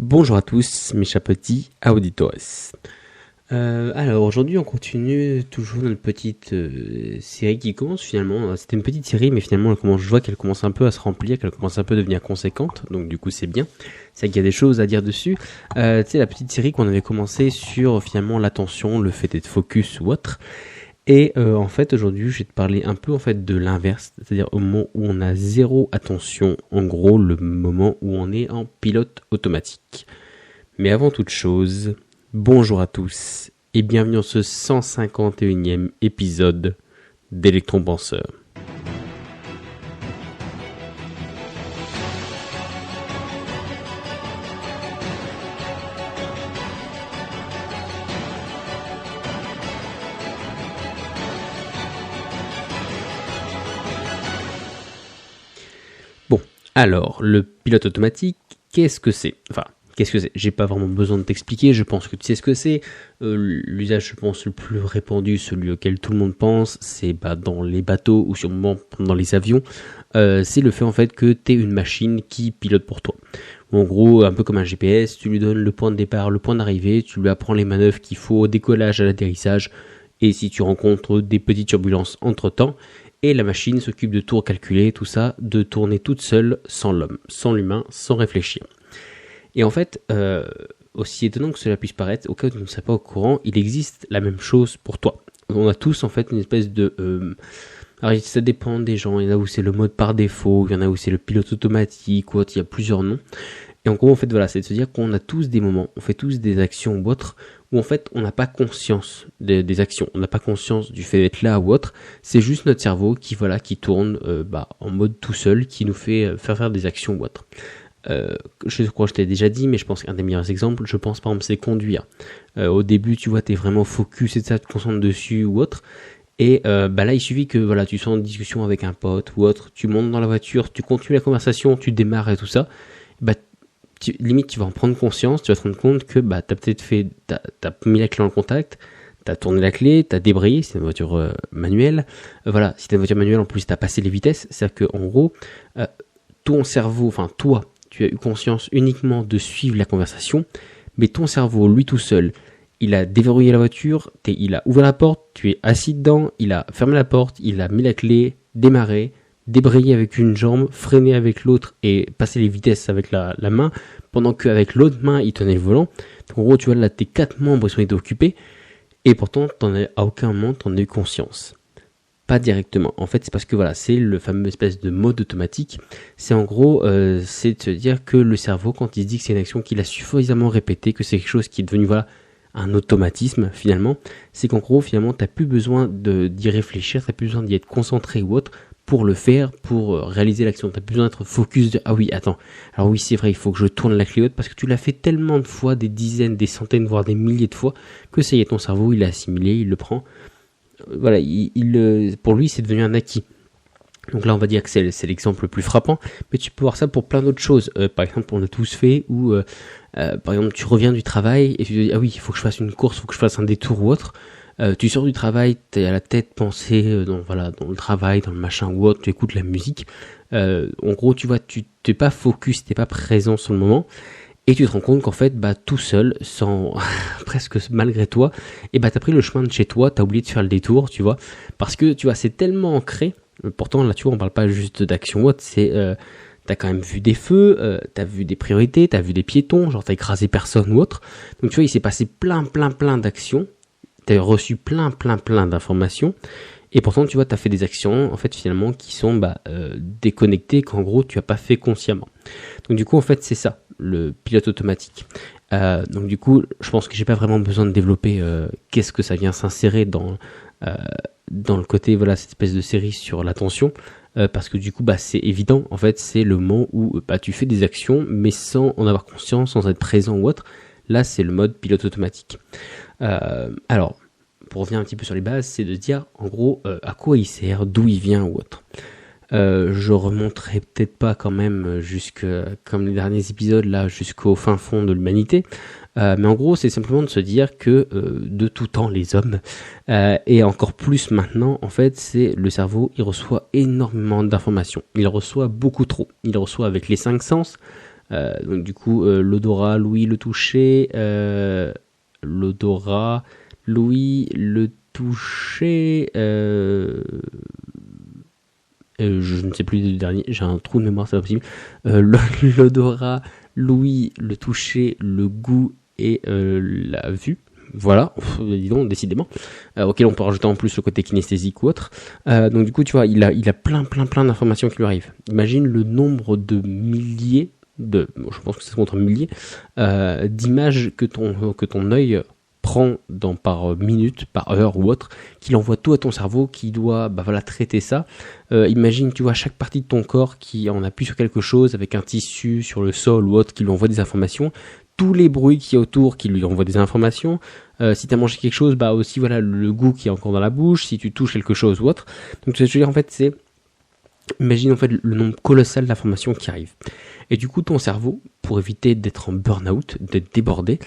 Bonjour à tous, mes chers petits auditores. Alors aujourd'hui on continue toujours notre petite série qui commence finalement. C'était une petite série mais finalement je vois qu'elle commence un peu à se remplir, qu'elle commence un peu à devenir conséquente. Donc du coup c'est bien, c'est qu'il y a des choses à dire dessus. Tu sais, la petite série qu'on avait commencé sur finalement l'attention, le fait d'être focus ou autre. Et en fait aujourd'hui je vais te parler un peu en fait de l'inverse, c'est-à-dire au moment où on a zéro attention, en gros le moment où on est en pilote automatique. Mais avant toute chose, bonjour à tous et bienvenue dans ce 151e épisode d'Electron Penseur. Bon, alors, le pilote automatique, qu'est-ce que c'est ? Qu'est-ce que c'est ? J'ai pas vraiment besoin de t'expliquer, je pense que tu sais ce que c'est. L'usage, je pense, le plus répandu, celui auquel tout le monde pense, c'est dans les bateaux ou sûrement dans les avions. C'est le fait en fait que tu es une machine qui pilote pour toi. En gros, un peu comme un GPS, tu lui donnes le point de départ, le point d'arrivée, tu lui apprends les manœuvres qu'il faut au décollage, à l'atterrissage, et si tu rencontres des petites turbulences entre-temps, et la machine s'occupe de tout recalculer, tout ça, de tourner toute seule, sans l'homme, sans l'humain, sans réfléchir. Et en fait, aussi étonnant que cela puisse paraître, au cas où tu ne serais pas au courant, il existe la même chose pour toi. On a tous en fait une espèce de... alors ça dépend des gens, il y en a où c'est le mode par défaut, il y en a où c'est le pilote automatique ou autre, il y a plusieurs noms. Et en gros, en fait, voilà, c'est de se dire qu'on a tous des moments, on fait tous des actions ou autres, où en fait, on n'a pas conscience des actions, on n'a pas conscience du fait d'être là ou autre, c'est juste notre cerveau qui tourne en mode tout seul, qui nous fait faire des actions ou autres. Je crois que je t'ai déjà dit, mais je pense qu'un des meilleurs exemples, je pense par exemple, c'est conduire. Au début, tu vois, t'es vraiment focus et ça, tu te concentres dessus ou autre. Et là, il suffit que tu sois en discussion avec un pote ou autre, tu montes dans la voiture, tu continues la conversation, tu démarres et tout ça. Limite, tu vas en prendre conscience, tu vas te rendre compte que t'as mis la clé dans le contact, t'as tourné la clé, t'as débrayé, si t'as une voiture manuelle. Si t'as une voiture manuelle, en plus, t'as passé les vitesses. C'est-à-dire que en gros, ton cerveau, toi, tu as eu conscience uniquement de suivre la conversation, mais ton cerveau, lui tout seul, il a déverrouillé la voiture, il a ouvert la porte, tu es assis dedans, il a fermé la porte, il a mis la clé, démarré, débrayé avec une jambe, freiné avec l'autre et passé les vitesses avec la main, pendant qu'avec l'autre main, il tenait le volant. Donc en gros, tu vois, là, tes 4 membres sont occupés, et pourtant, à aucun moment, t'en as eu conscience. Pas directement. En fait, c'est parce que c'est le fameux espèce de mode automatique. C'est en gros, c'est de se dire que le cerveau, quand il se dit que c'est une action qu'il a suffisamment répétée, que c'est quelque chose qui est devenu un automatisme finalement, c'est qu'en gros finalement t'as plus besoin d'y réfléchir, t'as plus besoin d'y être concentré ou autre pour le faire, pour réaliser l'action. T'as plus besoin d'être focus de ah oui attends, alors oui c'est vrai il faut que je tourne la clé haute parce que tu l'as fait tellement de fois, des dizaines, des centaines, voire des milliers de fois que ça y est ton cerveau il l'a assimilé, il le prend. Pour lui c'est devenu un acquis. Donc là on va dire que c'est l'exemple le plus frappant, mais tu peux voir ça pour plein d'autres choses. Par exemple on l'a tous fait où par exemple tu reviens du travail et tu te dis ah oui il faut que je fasse une course, il faut que je fasse un détour ou autre. Tu sors du travail, t'es à la tête pensée dans le travail, dans le machin ou autre, tu écoutes la musique. En gros tu vois tu t'es pas focus, t'es pas présent sur le moment. Et tu te rends compte qu'en fait, tout seul, sans presque malgré toi, t'as pris le chemin de chez toi, t'as oublié de faire le détour, tu vois, parce que tu vois, c'est tellement ancré. Pourtant, là, tu vois, on parle pas juste d'action ou autre, c'est t'as quand même vu des feux, t'as vu des priorités, t'as vu des piétons, genre t'as écrasé personne ou autre. Donc tu vois, il s'est passé plein d'actions, t'as reçu plein d'informations. Et pourtant, tu vois, t'as fait des actions, en fait, finalement, qui sont déconnectées, qu'en gros, tu as pas fait consciemment. Donc, du coup, en fait, c'est ça, le pilote automatique. Donc, du coup, je pense que j'ai pas vraiment besoin de développer qu'est-ce que ça vient s'insérer dans le côté, cette espèce de série sur l'attention. Parce que du coup, c'est évident, en fait, c'est le moment où tu fais des actions, mais sans en avoir conscience, sans être présent ou autre. Là, c'est le mode pilote automatique. Alors, pour revenir un petit peu sur les bases, c'est de dire en gros à quoi il sert, d'où il vient ou autre. Je remonterai peut-être pas quand même comme les derniers épisodes là jusqu'au fin fond de l'humanité, mais en gros c'est simplement de se dire que de tout temps les hommes et encore plus maintenant en fait c'est le cerveau, il reçoit énormément d'informations, il reçoit beaucoup trop, il reçoit avec les 5 sens. Donc du coup, l'odorat, l'ouïe, le toucher, l'odorat, l'ouïe, le toucher, je ne sais plus du dernier, j'ai un trou de mémoire, c'est pas possible. L'odorat, l'ouïe, le toucher, le goût et la vue. Voilà, dis donc, décidément. Auquel on peut rajouter en plus le côté kinesthésique ou autre. Donc du coup, tu vois, il a plein d'informations qui lui arrivent. Imagine le nombre de milliers je pense que ça se compte en milliers, d'images que ton œil prend par minute, par heure ou autre, qu'il envoie tout à ton cerveau, qui doit traiter ça. Imagine, tu vois, chaque partie de ton corps qui en appuie sur quelque chose, avec un tissu sur le sol ou autre, qui lui envoie des informations. Tous les bruits qui y a autour, qui lui envoient des informations. Si tu as mangé quelque chose, aussi voilà le goût qui est encore dans la bouche, si tu touches quelque chose ou autre. Donc ce que je veux dire en fait, c'est imagine en fait le nombre colossal d'informations qui arrivent. Et du coup ton cerveau, pour éviter d'être en burn-out, d'être débordé,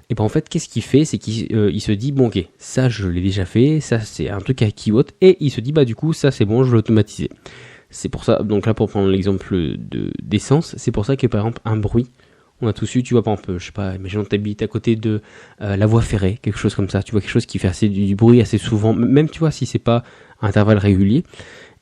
et en fait qu'est-ce qu'il fait, c'est qu'il se dit bon ok, ça je l'ai déjà fait, ça c'est un truc à qui autre, et il se dit du coup ça c'est bon, je vais l'automatiser. C'est pour ça, donc là pour prendre l'exemple d'essence, c'est pour ça que par exemple un bruit, on a tous eu, tu vois, par exemple, je sais pas, imaginons que tu habites à côté de la voie ferrée, quelque chose comme ça, tu vois, quelque chose qui fait assez du bruit assez souvent, même tu vois, si c'est pas à intervalles réguliers,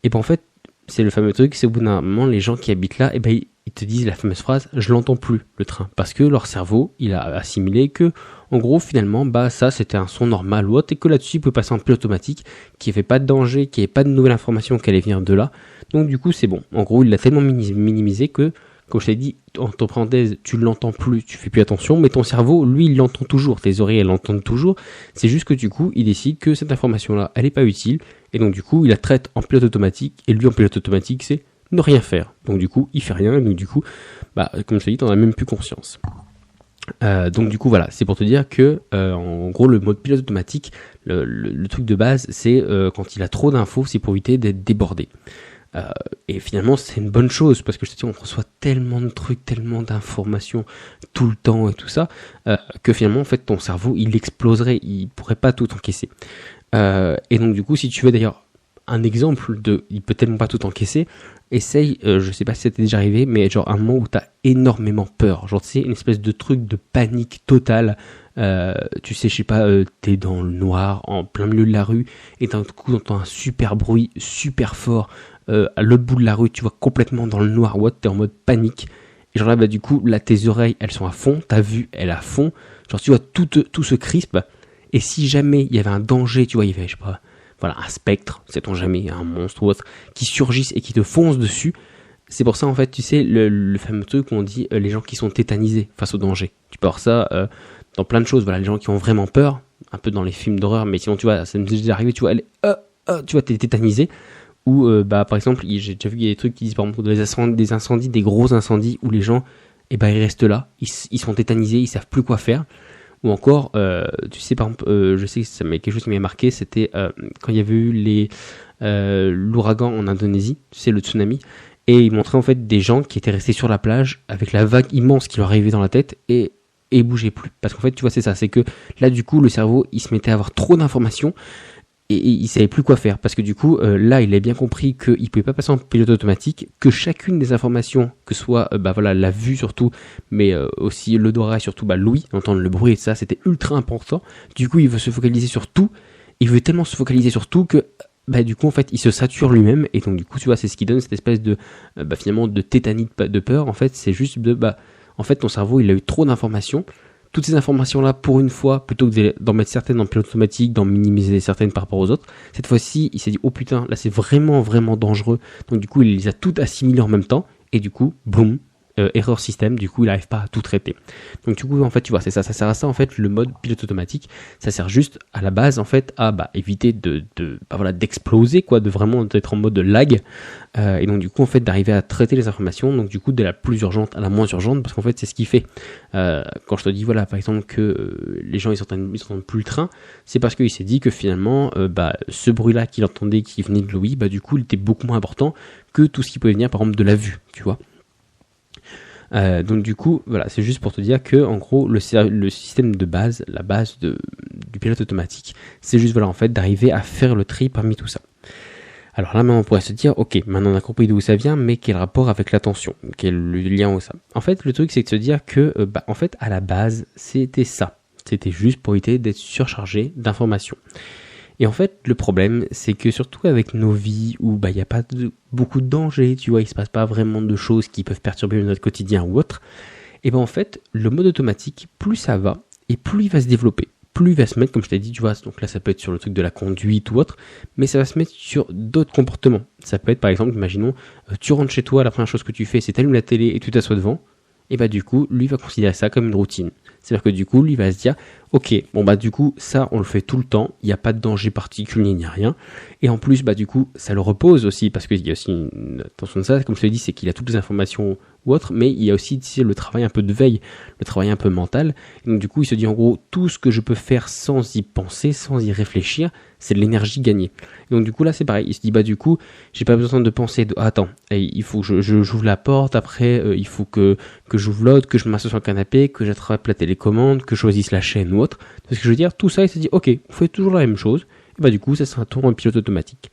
et en fait, c'est le fameux truc, c'est au bout d'un moment, les gens qui habitent là, ils te disent la fameuse phrase, je l'entends plus, le train, parce que leur cerveau, il a assimilé que, en gros, finalement, ça, c'était un son normal ou autre, et que là-dessus, il peut passer en pilote automatique, qu'il n'y avait pas de danger, qu'il n'y avait pas de nouvelle information qui allait venir de là, donc du coup, c'est bon. En gros, il l'a tellement minimisé que, comme je t'ai dit, entre parenthèses, tu l'entends plus, tu fais plus attention, mais ton cerveau, lui, il l'entend toujours, tes oreilles, elles l'entendent toujours, c'est juste que du coup, il décide que cette information-là, elle est pas utile, et donc du coup, il la traite en pilote automatique, et lui, en pilote automatique, c'est ne rien faire. Donc du coup, il fait rien, et donc du coup, comme je t'ai dit, t'en as même plus conscience. Donc du coup, voilà, c'est pour te dire que, en gros, le mode pilote automatique, le truc de base, c'est quand il a trop d'infos, c'est pour éviter d'être débordé. Et finalement c'est une bonne chose parce que je te dis on reçoit tellement de trucs, tellement d'informations tout le temps et tout ça que finalement en fait ton cerveau il exploserait, il pourrait pas tout encaisser. Et donc du coup si tu veux d'ailleurs un exemple de il peut tellement pas tout encaisser, essaye, je sais pas si ça t'est déjà arrivé, mais genre un moment où t'as énormément peur, genre tu sais une espèce de truc de panique totale. Tu sais, je sais pas, t'es dans le noir, en plein milieu de la rue, et d'un coup t'entends un super bruit, super fort, à l'autre bout de la rue, tu vois complètement dans le noir, t'es en mode panique, et genre là, du coup, là, tes oreilles, elles sont à fond, ta vue, elle est à fond, genre tu vois, tout se crispe, et si jamais il y avait un danger, tu vois, il y avait, je sais pas, voilà, un spectre, sait-on jamais, un monstre ou autre, qui surgisse et qui te fonce dessus, c'est pour ça, en fait, tu sais, le fameux truc où on dit les gens qui sont tétanisés face au danger. Tu peux avoir ça dans plein de choses, voilà, les gens qui ont vraiment peur, un peu dans les films d'horreur, mais sinon, tu vois, ça nous est déjà arrivé, tu vois, tu vois, t'es tétanisé, ou, par exemple, j'ai déjà vu qu'il y a des trucs qui disent, par exemple, des incendies, des gros incendies, où les gens, ils restent là, ils sont tétanisés, ils savent plus quoi faire. Ou encore, tu sais, par exemple, je sais que ça quelque chose qui m'avait marqué, c'était quand il y avait eu l'ouragan en Indonésie, tu sais, le tsunami, et ils montraient en fait des gens qui étaient restés sur la plage avec la vague immense qui leur arrivait dans la tête et ils bougeaient plus. Parce qu'en fait, tu vois, c'est ça, c'est que là, du coup, le cerveau, il se mettait à avoir trop d'informations et il savait plus quoi faire. Parce que du coup, là, il a bien compris qu'il pouvait pas passer en pilote automatique, que chacune des informations, que ce soit, la vue surtout, mais aussi l'odorat et surtout, l'ouïe, entendre le bruit et ça, c'était ultra important. Du coup, il veut se focaliser sur tout. Il veut tellement se focaliser sur tout que du coup en fait il se sature lui-même et donc du coup tu vois c'est ce qui donne cette espèce de finalement de tétanie de peur. En fait c'est juste en fait ton cerveau il a eu trop d'informations, toutes ces informations là pour une fois plutôt que d'en mettre certaines en pilote automatique, d'en minimiser certaines par rapport aux autres, cette fois-ci il s'est dit oh putain là c'est vraiment dangereux, donc du coup il les a toutes assimilées en même temps et du coup boum, erreur système, du coup il n'arrive pas à tout traiter. Donc du coup en fait tu vois c'est ça sert à ça en fait le mode pilote automatique, ça sert juste à la base en fait à éviter d'exploser quoi, de vraiment être en mode lag et donc du coup en fait d'arriver à traiter les informations, donc du coup de la plus urgente à la moins urgente, parce qu'en fait c'est ce qui fait quand je te dis voilà par exemple que les gens ils s'entendent plus le train, c'est parce qu'il s'est dit que finalement ce bruit là qu'il entendait qui venait de l'ouïe, du coup il était beaucoup moins important que tout ce qui pouvait venir par exemple de la vue, tu vois. Donc du coup, voilà, c'est juste pour te dire que en gros le système de base, la base du pilote automatique, c'est juste voilà en fait d'arriver à faire le tri parmi tout ça. Alors là, maintenant, on pourrait se dire, ok, maintenant on a compris d'où ça vient, mais quel rapport avec l'attention? Quel le lien ou ça? En fait, le truc, c'est de se dire que, en fait, à la base, c'était ça. C'était juste pour éviter d'être surchargé d'informations. Et en fait, le problème, c'est que surtout avec nos vies où il n'y a pas beaucoup de dangers, tu vois, il se passe pas vraiment de choses qui peuvent perturber notre quotidien ou autre, et en fait, le mode automatique, plus ça va, et plus il va se développer. Plus il va se mettre, comme je t'ai dit, tu vois, donc là ça peut être sur le truc de la conduite ou autre, mais ça va se mettre sur d'autres comportements. Ça peut être par exemple, imaginons, tu rentres chez toi, la première chose que tu fais, c'est t'allumes la télé et tu t'assois devant, et du coup, lui va considérer ça comme une routine. C'est-à-dire que du coup, lui va se dire, ok, du coup, ça on le fait tout le temps, il n'y a pas de danger particulier, il n'y a rien, et en plus, du coup, ça le repose aussi, parce qu'il y a aussi une attention de ça, comme je te dis, c'est qu'il a toutes les informations ou autre, mais il y a aussi le travail un peu de veille, le travail un peu mental, et donc du coup, il se dit en gros, tout ce que je peux faire sans y penser, sans y réfléchir, c'est de l'énergie gagnée. Et donc du coup, là, c'est pareil, il se dit, du coup, j'ai pas besoin de penser, attends, il faut que j'ouvre la porte, après, il faut que j'ouvre l'autre, que je m'assoie sur le canapé, que j'attrape la télécommande, que je choisisse la chaîne ou autre. Parce que je veux dire, tout ça, il se dit, ok, on fait toujours la même chose, et du coup, ça sera tour en pilote automatique.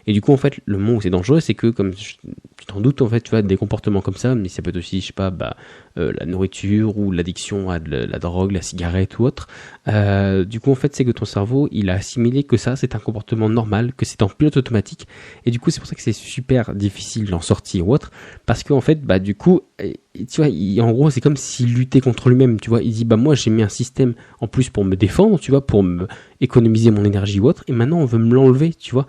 Et du coup, en fait, le moment où c'est dangereux, c'est que, comme tu t'en doutes, en fait, tu vois, des comportements comme ça, mais ça peut être aussi, je sais pas, la nourriture ou l'addiction à la drogue, la cigarette ou autre. Du coup, en fait, c'est que ton cerveau, il a assimilé que ça, c'est un comportement normal, que c'est en pilote automatique. Et du coup, c'est pour ça que c'est super difficile d'en sortir ou autre, parce qu'en fait, du coup, tu vois, en gros, c'est comme s'il luttait contre lui-même, tu vois. Il dit, moi, j'ai mis un système en plus pour me défendre, tu vois, pour me économiser mon énergie ou autre, et maintenant, on veut me l'enlever, tu vois.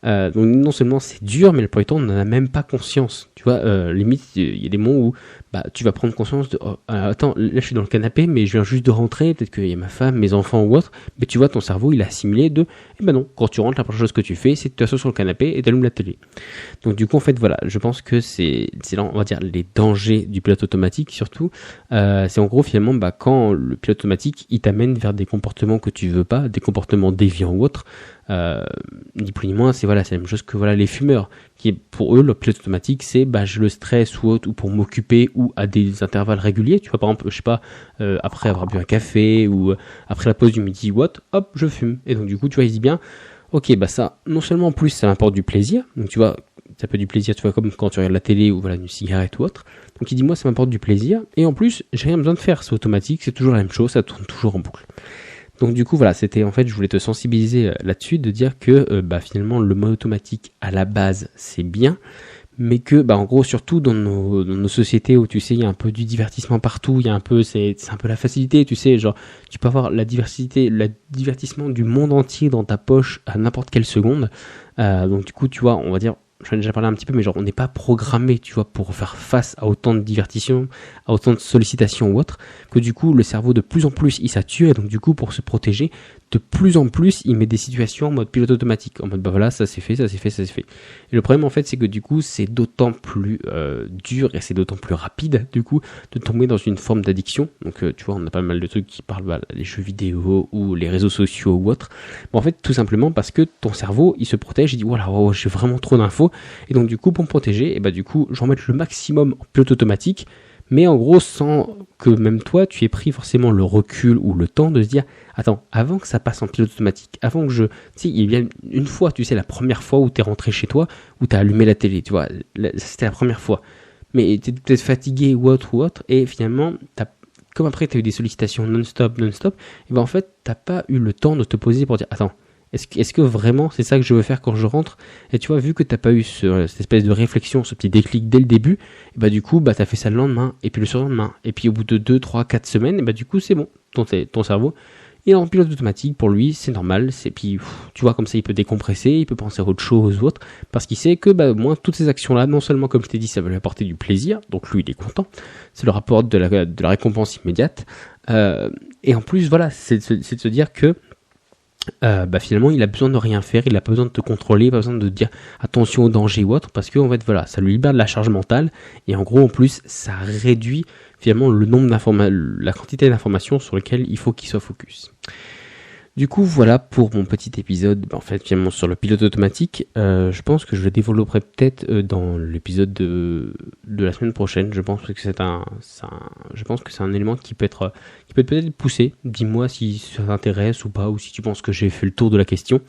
Donc non seulement c'est dur, mais le plupart du temps on n'en a même pas conscience. Tu vois, limite il y a des moments où tu vas prendre conscience de attends, là je suis dans le canapé, mais je viens juste de rentrer, peut-être qu'il y a ma femme, mes enfants ou autre. Mais tu vois, ton cerveau il a assimilé de non, quand tu rentres, la première chose que tu fais, c'est que tu t'assois sur le canapé et t'allumes la télé. Donc du coup en fait voilà, je pense que c'est là on va dire les dangers du pilote automatique surtout. C'est en gros finalement quand le pilote automatique il t'amène vers des comportements que tu veux pas, des comportements déviants ou autres. Ni plus ni moins, c'est la même chose que les fumeurs, qui pour eux le pilote automatique c'est je le stresse ou autre, ou pour m'occuper ou à des intervalles réguliers, tu vois, par exemple je sais pas, après avoir bu un café ou après la pause du midi ou autre, hop je fume, et donc du coup tu vois il se dit bien ok ça non seulement en plus ça m'apporte du plaisir, donc tu vois ça peut être du plaisir, tu vois, comme quand tu regardes la télé ou une cigarette ou autre, donc il dit moi ça m'apporte du plaisir, et en plus j'ai rien besoin de faire, c'est automatique, c'est toujours la même chose, ça tourne toujours en boucle. Donc du coup c'était en fait je voulais te sensibiliser là-dessus, de dire que finalement le mode automatique à la base c'est bien, mais que en gros surtout dans nos sociétés où tu sais il y a un peu du divertissement partout, il y a un peu c'est un peu la facilité, tu sais, genre tu peux avoir le divertissement du monde entier dans ta poche à n'importe quelle seconde, donc du coup tu vois on va dire, j'en ai déjà parlé un petit peu, mais genre on n'est pas programmé, tu vois, pour faire face à autant de divertissements, à autant de sollicitations ou autre, que du coup le cerveau de plus en plus il sature, et donc du coup pour se protéger, de plus en plus il met des situations en mode pilote automatique, en mode voilà ça c'est fait. Et le problème en fait c'est que du coup c'est d'autant plus dur et c'est d'autant plus rapide du coup de tomber dans une forme d'addiction. Donc tu vois on a pas mal de trucs qui parlent les jeux vidéo ou les réseaux sociaux ou autres. En fait tout simplement parce que ton cerveau il se protège, il dit voilà j'ai vraiment trop d'infos, et donc du coup pour me protéger du coup je vais en mettre le maximum en pilote automatique, mais en gros sans que même toi tu aies pris forcément le recul ou le temps de se dire attends, avant que ça passe en pilote automatique, avant que tu sais, il y a une fois, tu sais, la première fois où t'es rentré chez toi, où t'as allumé la télé, tu vois, c'était la première fois, mais t'es peut-être fatigué ou autre, et finalement comme après t'as eu des sollicitations non-stop, et en fait t'as pas eu le temps de te poser pour dire attends, est-ce que vraiment c'est ça que je veux faire quand je rentre? Et tu vois, vu que t'as pas eu cette espèce de réflexion, ce petit déclic dès le début, et du coup t'as fait ça le lendemain, et puis le surlendemain, et puis au bout de 2, 3, 4 semaines, et du coup c'est bon, ton cerveau il est en pilote automatique, pour lui c'est normal, puis tu vois comme ça il peut décompresser, il peut penser à autre chose ou autre, parce qu'il sait que moins toutes ces actions là, non seulement comme je t'ai dit ça va lui apporter du plaisir, donc lui il est content, c'est le rapport de la récompense immédiate, et en plus voilà c'est de se dire que finalement il a besoin de rien faire, il a pas besoin de te contrôler, pas besoin de te dire attention au danger ou autre, parce que en fait voilà ça lui libère de la charge mentale, et en gros en plus ça réduit finalement le nombre la quantité d'informations sur lesquelles il faut qu'il soit focus. Du coup voilà pour mon petit épisode en fait finalement sur le pilote automatique. Je pense que je le développerai peut-être dans l'épisode de la semaine prochaine. Je pense que c'est un élément qui peut être peut-être poussé. Dis-moi si ça t'intéresse ou pas, ou si tu penses que j'ai fait le tour de la question.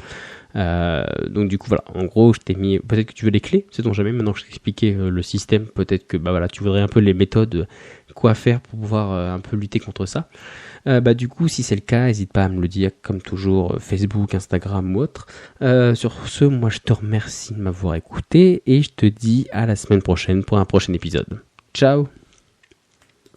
Donc du coup voilà, en gros je t'ai mis, peut-être que tu veux les clés, sait-on jamais, maintenant que je t'ai expliqué le système, peut-être que tu voudrais un peu les méthodes, quoi faire pour pouvoir un peu lutter contre ça. Du coup si c'est le cas, n'hésite pas à me le dire comme toujours, Facebook, Instagram ou autre. Sur ce, moi je te remercie de m'avoir écouté et je te dis à la semaine prochaine pour un prochain épisode. Ciao.